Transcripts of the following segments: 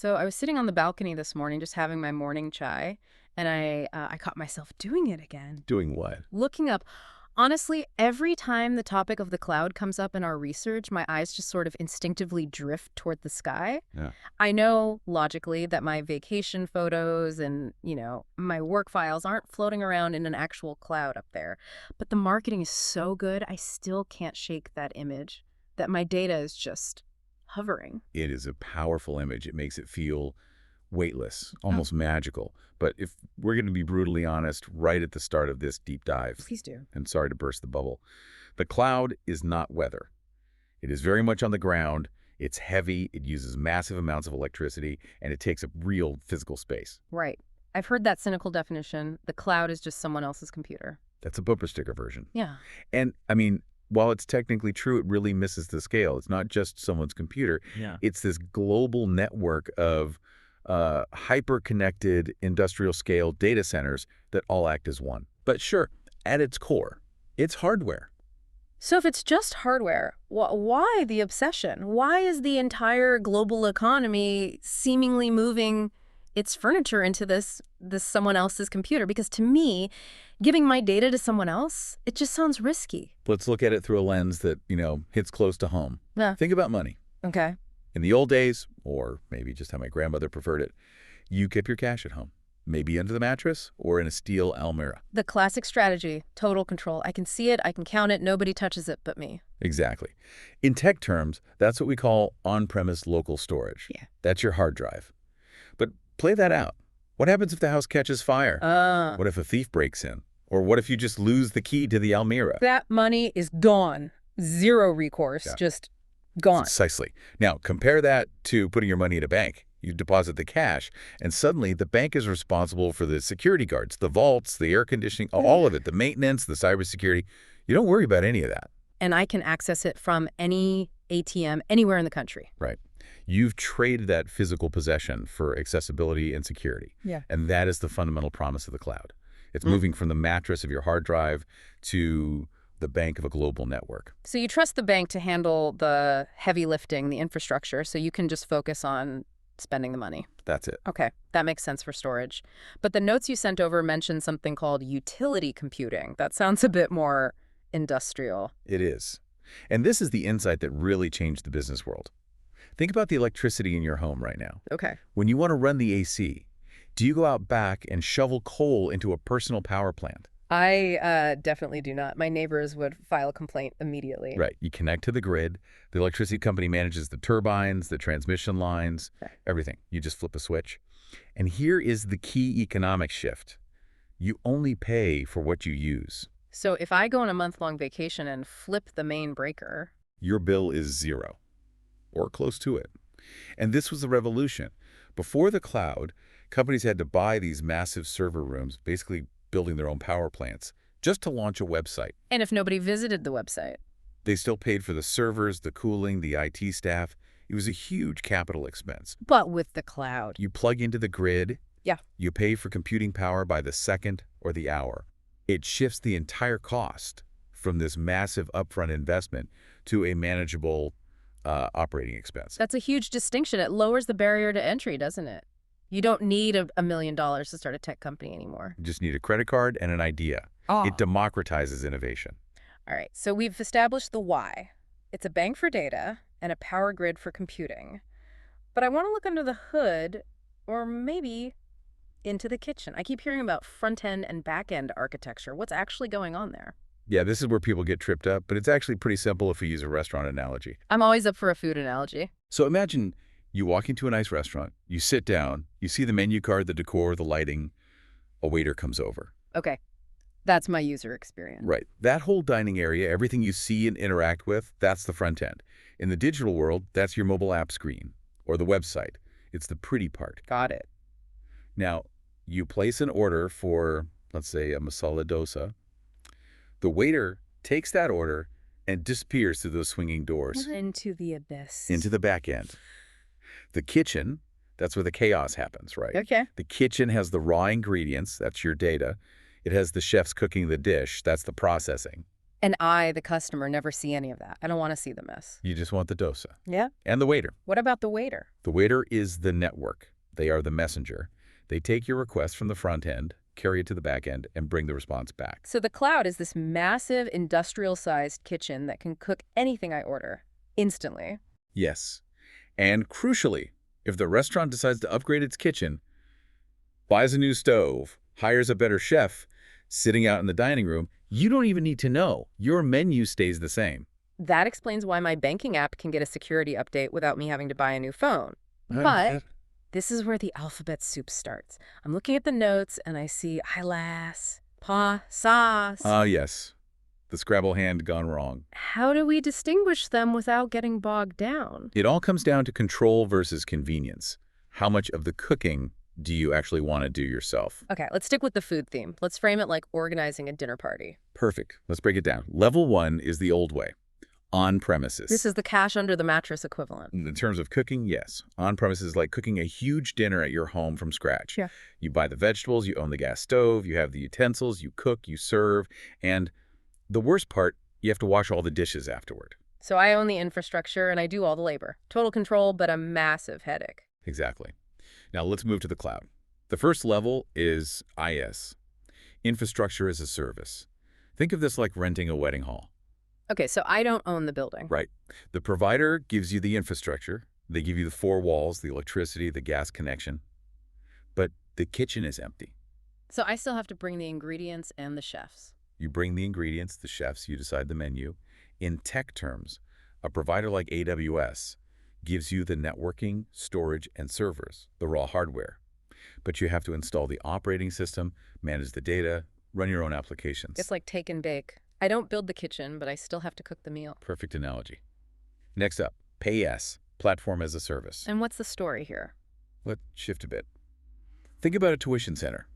So I was sitting on the balcony this morning just having my morning chai, and I caught myself doing it again. Doing what? Looking up. Honestly, every time the topic of the cloud comes up in our research, my eyes just sort of instinctively drift toward the sky. Yeah. I know logically that my vacation photos and, my work files aren't floating around in an actual cloud up there. But the marketing is so good, I still can't shake that image that my data is just hovering. It is a powerful image. It makes it feel weightless, almost magical. But if we're going to be brutally honest, right at the start of this deep dive, Please do. and sorry to burst the bubble, the cloud is not weather. It is very much on the ground. It's heavy. It uses massive amounts of electricity, and it takes up real physical space. Right. I've heard that cynical definition. The cloud is just someone else's computer. That's a bumper sticker version. Yeah. And, I mean, while it's technically true, it really misses the scale. It's not just someone's computer. Yeah. It's this global network of hyper-connected industrial-scale data centers that all act as one. But sure, at its core, it's hardware. So if it's just hardware, why the obsession? Why is the entire global economy seemingly moving its furniture into this someone else's computer? Because to me, giving my data to someone else, it just sounds risky. Let's look at it through a lens that, hits close to home. Yeah. Think about money. Okay. In the old days, or maybe just how my grandmother preferred it, you kept your cash at home, maybe under the mattress or in a steel almirah. The classic strategy, total control. I can see it, I can count it, nobody touches it but me. Exactly. In tech terms, that's what we call on-premise local storage. Yeah. That's your hard drive. But play that out. What happens if the house catches fire? What if a thief breaks in? Or what if you just lose the key to the almirah? That money is gone. Zero recourse, Yeah. just gone. Precisely. Now, compare that to putting your money in a bank. You deposit the cash, and suddenly the bank is responsible for the security guards, the vaults, the air conditioning, all of it, the maintenance, the cybersecurity. You don't worry about any of that. And I can access it from any ATM anywhere in the country. Right. You've traded that physical possession for accessibility and security. Yeah. And that is the fundamental promise of the cloud. It's moving from the mattress of your hard drive to the bank of a global network. So you trust the bank to handle the heavy lifting, the infrastructure, so you can just focus on spending the money. That's it. Okay, that makes sense for storage. But the notes you sent over mentioned something called utility computing. That sounds a bit more industrial. It is. And this is the insight that really changed the business world. Think about the electricity in your home right now. Okay. When you want to run the AC, do you go out back and shovel coal into a personal power plant? I definitely do not. My neighbors would file a complaint immediately. Right. You connect to the grid. The electricity company manages the turbines, the transmission lines, everything. You just flip a switch. And here is the key economic shift. You only pay for what you use. So if I go on a month-long vacation and flip the main breaker... Your bill is zero, or close to it. And this was the revolution. Before the cloud, companies had to buy these massive server rooms, basically building their own power plants, just to launch a website. And if nobody visited the website? They still paid for the servers, the cooling, the IT staff. It was a huge capital expense. But with the cloud. You plug into the grid. Yeah. You pay for computing power by the second or the hour. It shifts the entire cost from this massive upfront investment to a manageable operating expense. That's a huge distinction. It lowers the barrier to entry, doesn't it? You don't need $1 million to start a tech company anymore. You just need a credit card and an idea. Oh. It democratizes innovation. All right, so we've established the why. It's a bank for data and a power grid for computing. But I want to look under the hood, or maybe into the kitchen. I keep hearing about front-end and back-end architecture. What's actually going on there? Yeah, this is where people get tripped up, but it's actually pretty simple if we use a restaurant analogy. I'm always up for a food analogy. So imagine you walk into a nice restaurant, you sit down, you see the menu card, the decor, the lighting, a waiter comes over. Okay, that's my user experience. Right. That whole dining area, everything you see and interact with, that's the front end. In the digital world, that's your mobile app screen or the website. It's the pretty part. Got it. Now, you place an order for, let's say, a masala dosa. The waiter takes that order and disappears through those swinging doors. Into the abyss. Into the back end. The kitchen, that's where the chaos happens, right? Okay. The kitchen has the raw ingredients, that's your data. It has the chefs cooking the dish, that's the processing. And I, the customer, never see any of that. I don't want to see the mess. You just want the dosa. Yeah? And the waiter. What about the waiter? The waiter is the network. They are the messenger. They take your request from the front end, carry it to the back end, and bring the response back. So the cloud is this massive industrial-sized kitchen that can cook anything I order instantly. Yes. And crucially, if the restaurant decides to upgrade its kitchen, buys a new stove, hires a better chef, sitting out in the dining room, you don't even need to know. Your menu stays the same. That explains why my banking app can get a security update without me having to buy a new phone. But this is where the alphabet soup starts. I'm looking at the notes and I see eyelass, paw, sauce. Ah, yes. The Scrabble hand gone wrong. How do we distinguish them without getting bogged down? It all comes down to control versus convenience. How much of the cooking do you actually want to do yourself? Okay, let's stick with the food theme. Let's frame it like organizing a dinner party. Perfect. Let's break it down. Level 1 is the old way. On-premises. This is the cash under the mattress equivalent. In terms of cooking, yes. On-premises is like cooking a huge dinner at your home from scratch. Yeah. You buy the vegetables, you own the gas stove, you have the utensils, you cook, you serve, and the worst part, you have to wash all the dishes afterward. So I own the infrastructure and I do all the labor. Total control, but a massive headache. Exactly. Now let's move to the cloud. The first level is IS, Infrastructure as a Service. Think of this like renting a wedding hall. Okay, so I don't own the building. Right. The provider gives you the infrastructure. They give you the 4 walls, the electricity, the gas connection. But the kitchen is empty. So I still have to bring the ingredients and the chefs. You bring the ingredients, the chefs, you decide the menu. In tech terms, a provider like AWS gives you the networking, storage, and servers, the raw hardware. But you have to install the operating system, manage the data, run your own applications. It's like take and bake. I don't build the kitchen, but I still have to cook the meal. Perfect analogy. Next up, PaaS, Platform as a Service. And what's the story here? Let's shift a bit. Think about a tuition center.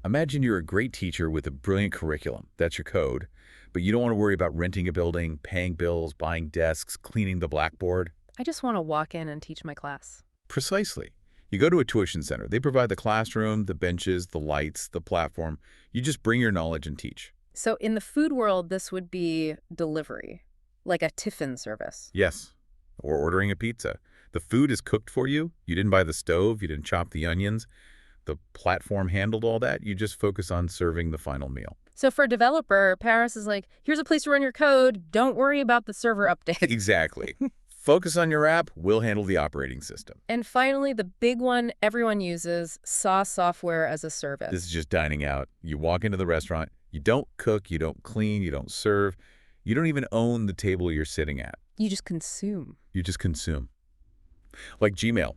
Imagine you're a great teacher with a brilliant curriculum. That's your code. But you don't want to worry about renting a building, paying bills, buying desks, cleaning the blackboard. I just want to walk in and teach my class. Precisely. You go to a tuition center. They provide the classroom, the benches, the lights, the platform. You just bring your knowledge and teach. So in the food world, this would be delivery, like a tiffin service. Yes. Or ordering a pizza. The food is cooked for you. You didn't buy the stove. You didn't chop the onions. The platform handled all that. You just focus on serving the final meal. So for a developer, Paris is like, here's a place to run your code. Don't worry about the server update. Exactly. Focus on your app. We'll handle the operating system. And finally, the big one everyone uses, SaaS software as a service. This is just dining out. You walk into the restaurant. You don't cook. You don't clean. You don't serve. You don't even own the table you're sitting at. You just consume. You just consume. Like Gmail.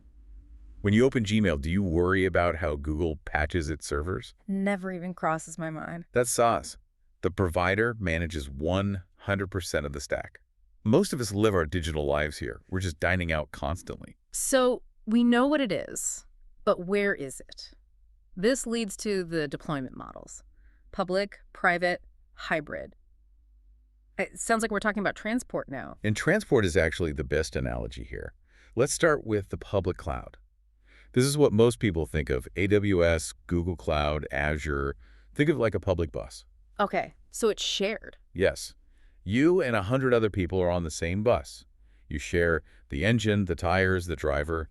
When you open Gmail, do you worry about how Google patches its servers? Never even crosses my mind. That's SaaS. The provider manages 100% of the stack. Most of us live our digital lives here. We're just dining out constantly. So we know what it is, but where is it? This leads to the deployment models. Public, private, hybrid. It sounds like we're talking about transport now. And transport is actually the best analogy here. Let's start with the public cloud. This is what most people think of: AWS, Google Cloud, Azure. Think of it like a public bus. Okay, so it's shared. Yes. You and 100 other people are on the same bus. You share the engine, the tires, the driver.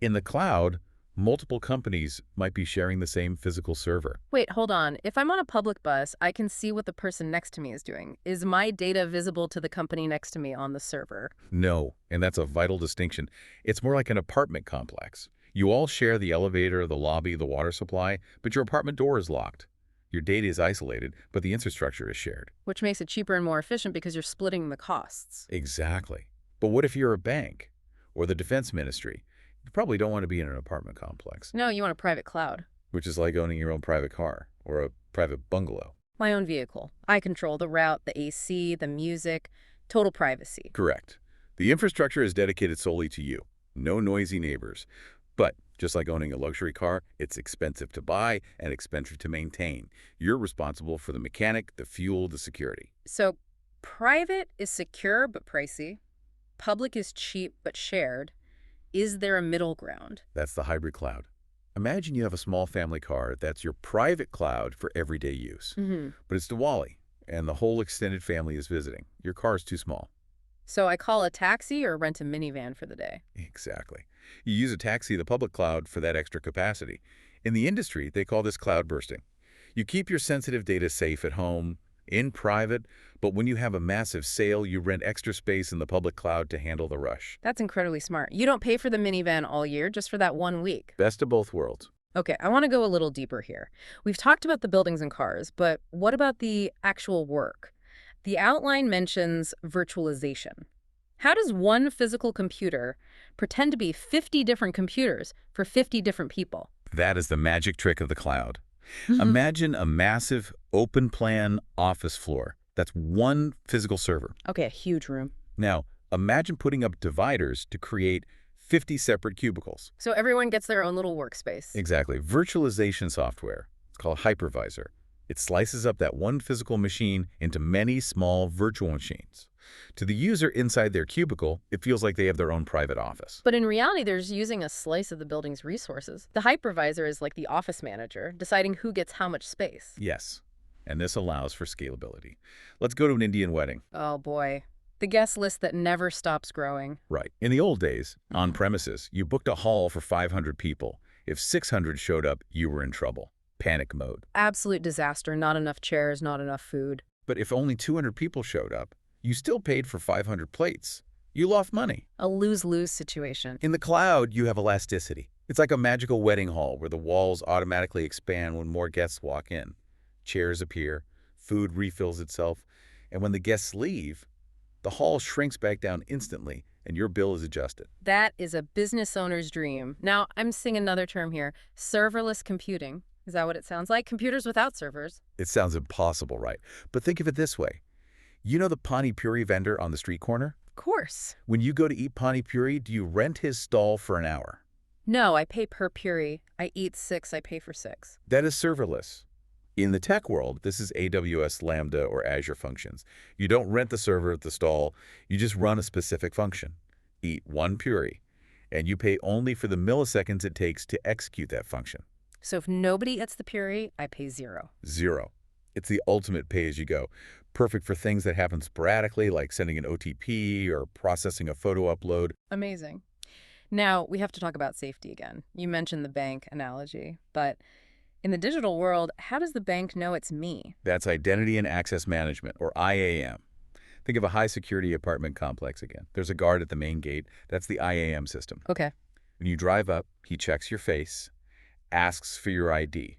In the cloud, multiple companies might be sharing the same physical server. Wait, hold on. If I'm on a public bus, I can see what the person next to me is doing. Is my data visible to the company next to me on the server? No, and that's a vital distinction. It's more like an apartment complex. You all share the elevator, the lobby, the water supply, but your apartment door is locked. Your data is isolated, but the infrastructure is shared. Which makes it cheaper and more efficient because you're splitting the costs. Exactly. But what if you're a bank or the defense ministry? You probably don't want to be in an apartment complex. No, you want a private cloud. Which is like owning your own private car or a private bungalow. My own vehicle. I control the route, the AC, the music, total privacy. Correct. The infrastructure is dedicated solely to you. No noisy neighbors. But just like owning a luxury car, it's expensive to buy and expensive to maintain. You're responsible for the mechanic, the fuel, the security. So private is secure but pricey. Public is cheap but shared. Is there a middle ground? That's the hybrid cloud. Imagine you have a small family car that's your private cloud for everyday use. But it's Diwali. and the whole extended family is visiting. Your car's too small. So I call a taxi or rent a minivan for the day. Exactly. You use a taxi, the public cloud, for that extra capacity. In the industry, they call this cloud bursting. You keep your sensitive data safe at home, in private, but when you have a massive sale, you rent extra space in the public cloud to handle the rush. That's incredibly smart. You don't pay for the minivan all year just for that 1 week. Best of both worlds. Okay, I want to go a little deeper here. We've talked about the buildings and cars, but what about the actual work? The outline mentions virtualization. How does one physical computer pretend to be 50 different computers for 50 different people? That is the magic trick of the cloud. Imagine a massive, open-plan office floor. That's one physical server. Okay, a huge room. Now, imagine putting up dividers to create 50 separate cubicles. So everyone gets their own little workspace. Exactly. Virtualization software. It's called hypervisor. It slices up that one physical machine into many small virtual machines. To the user inside their cubicle, it feels like they have their own private office. But in reality, they're just using a slice of the building's resources. The hypervisor is like the office manager, deciding who gets how much space. Yes, and this allows for scalability. Let's go to an Indian wedding. Oh boy. The guest list that never stops growing. Right. In the old days, on premises, you booked a hall for 500 people. If 600 showed up, you were in trouble. Panic mode. Absolute disaster. Not enough chairs, not enough food. But if only 200 people showed up, you still paid for 500 plates. You lost money. A lose-lose situation. In the cloud, you have elasticity. It's like a magical wedding hall where the walls automatically expand when more guests walk in. Chairs appear, food refills itself, and when the guests leave, the hall shrinks back down instantly and your bill is adjusted. That is a business owner's dream. Now, I'm seeing another term here. Serverless computing. Is that what it sounds like? Computers without servers. It sounds impossible, right? But think of it this way. You know the Pani Puri vendor on the street corner? Of course. When you go to eat Pani Puri, do you rent his stall for an hour? No, I pay per puri. I eat 6, I pay for 6. That is serverless. In the tech world, this is AWS Lambda or Azure Functions. You don't rent the server at the stall. You just run a specific function. Eat 1 puri, and you pay only for the milliseconds it takes to execute that function. So if nobody eats the puri, I pay 0. 0. It's the ultimate pay-as-you-go. Perfect for things that happen sporadically, like sending an OTP or processing a photo upload. Amazing. Now, we have to talk about safety again. You mentioned the bank analogy, but in the digital world, how does the bank know it's me? That's Identity and Access Management, or IAM. Think of a high-security apartment complex again. There's a guard at the main gate. That's the IAM system. Okay. When you drive up, he checks your face, asks for your ID.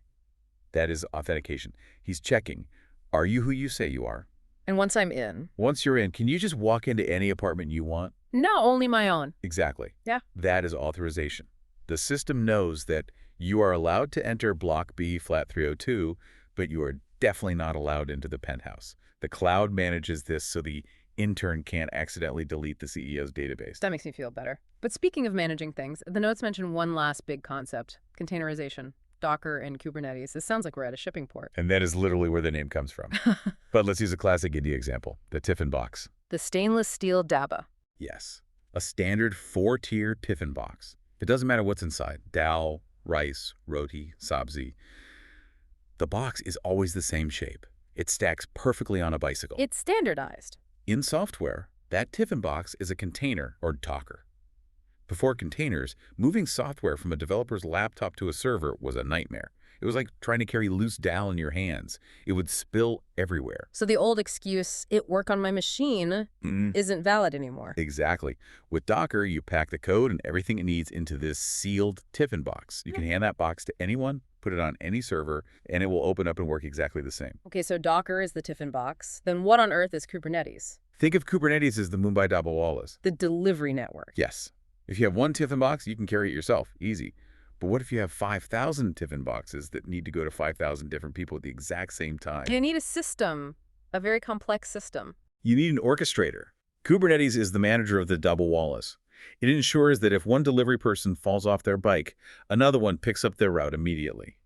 That is authentication. He's checking, are you who you say you are? And once I'm in? Once you're in, can you just walk into any apartment you want? No, only my own. Exactly. Yeah. That is authorization. The system knows that you are allowed to enter Block B, Flat 302, but you are definitely not allowed into the penthouse. The cloud manages this so the intern can't accidentally delete the CEO's database. That makes me feel better. But speaking of managing things, the notes mention one last big concept, containerization. Docker and Kubernetes. This sounds like we're at a shipping port. And that is literally where the name comes from. But let's use a classic India example, the tiffin box. The stainless steel dabba. Yes, a standard 4-tier tiffin box. It doesn't matter what's inside, dal, rice, roti, sabzi. The box is always the same shape. It stacks perfectly on a bicycle. It's standardized. In software, that tiffin box is a container or Docker. Before containers, moving software from a developer's laptop to a server was a nightmare. It was like trying to carry loose dal in your hands. It would spill everywhere. So the old excuse, it work on my machine, isn't valid anymore. Exactly. With Docker, you pack the code and everything it needs into this sealed tiffin box. You can hand that box to anyone, put it on any server, and it will open up and work exactly the same. Okay, so Docker is the tiffin box. Then what on earth is Kubernetes? Think of Kubernetes as the Mumbai Dabawalas. The delivery network. Yes. If you have one tiffin box, you can carry it yourself. Easy. But what if you have 5,000 tiffin boxes that need to go to 5,000 different people at the exact same time? You need a system, a very complex system. You need an orchestrator. Kubernetes is the manager of the Dabawalas. It ensures that if one delivery person falls off their bike, another one picks up their route immediately.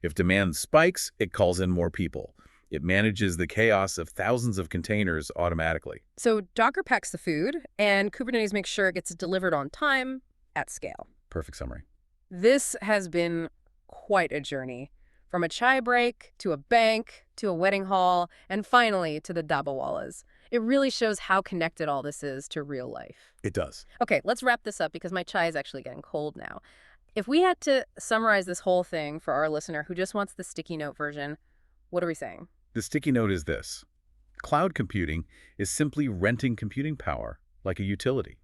If demand spikes, it calls in more people. It manages the chaos of thousands of containers automatically. So Docker packs the food, and Kubernetes makes sure it gets delivered on time at scale. Perfect summary. This has been quite a journey. From a chai break, to a bank, to a wedding hall, and finally to the dabawalas. It really shows how connected all this is to real life. It does. Okay, let's wrap this up because my chai is actually getting cold now. If we had to summarize this whole thing for our listener who just wants the sticky note version, what are we saying? The sticky note is this. Cloud computing is simply renting computing power like a utility,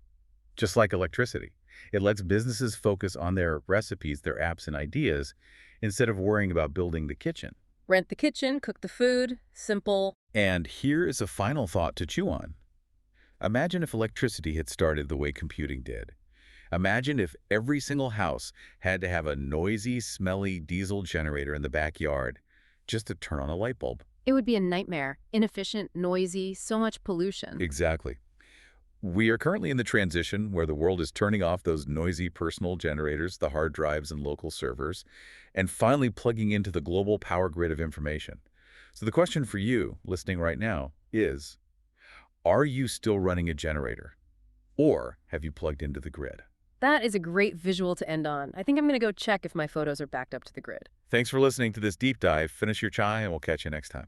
just like electricity. It lets businesses focus on their recipes, their apps, and ideas instead of worrying about building the kitchen. Rent the kitchen, cook the food, simple. And here is a final thought to chew on. Imagine if electricity had started the way computing did. Imagine if every single house had to have a noisy, smelly diesel generator in the backyard just to turn on a light bulb. It would be a nightmare. Inefficient, noisy, so much pollution. Exactly. We are currently in the transition where the world is turning off those noisy personal generators, the hard drives and local servers, and finally plugging into the global power grid of information. So the question for you, listening right now, is, are you still running a generator? Or have you plugged into the grid? That is a great visual to end on. I think I'm going to go check if my photos are backed up to the grid. Thanks for listening to this deep dive. Finish your chai and we'll catch you next time.